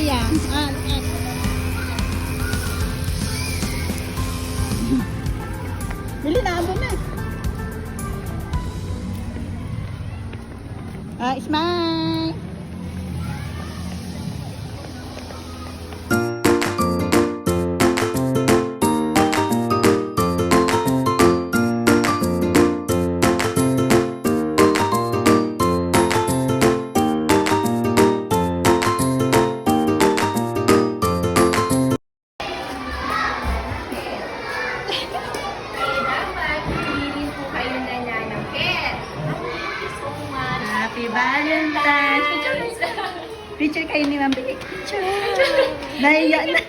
Aya. Bili na, abo na. Smile. Happy Valentine's! Picture kayo ni Ma'am. Picture! Naiya na.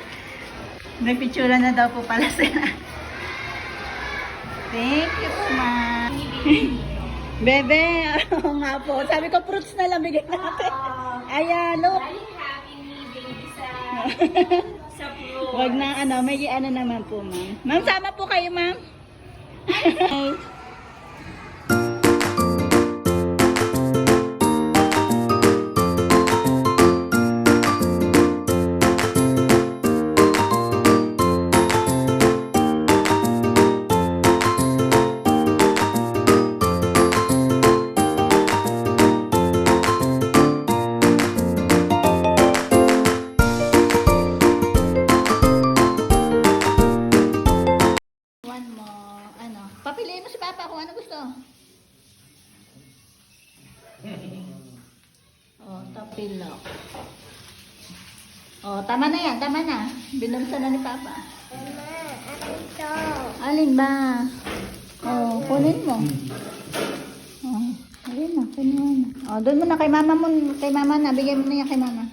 May picture na daw po pala sila. Thank you po, Ma'am. Bebe, oo nga po. Sabi ko, fruits na lang bigay natin. Ayan, look. Sa fruits. Wag na, may ano naman po, Ma'am. Ma'am, sama po kayo, Ma'am. Papiliin mo si Papa kung ano gusto. Tapilok. Tama na yan, tama na. Binunsan na ni Papa. Alin ba? Kunin mo. Alin na, kunin mo na. Doon mo na kay Mama mo, kay Mama na. Bigay mo na yan kay Mama.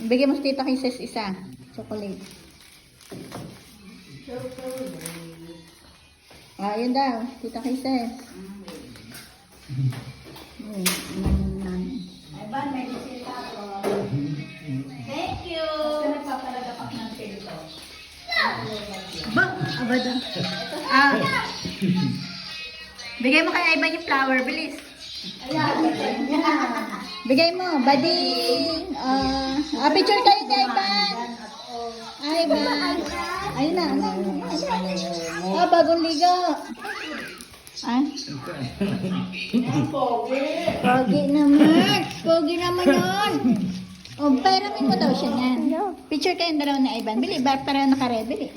Bigay mo si Tita Kisses isa. Chocolate. Yun daw, Tita Kisses. Ay ba, may bisita ako. Thank you. Basta nagpapalagapak ng pilito. Ba? Abada. Bigay mo kay Ivan yung flower, bilis. Bigay mo, bading. Picture kayo kay Ivan. Ivan. Ayun na. Bagong ligo. Pogi naman. Pogi naman yun. Pahiramin mo daw siya niyan. Picture kayong dalawa na Ivan. Bili, para naka-red. Bili.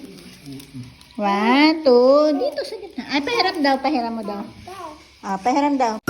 1, 2. Dito sa gitna. Pahiram daw. Pahiram mo daw. Pahiram daw.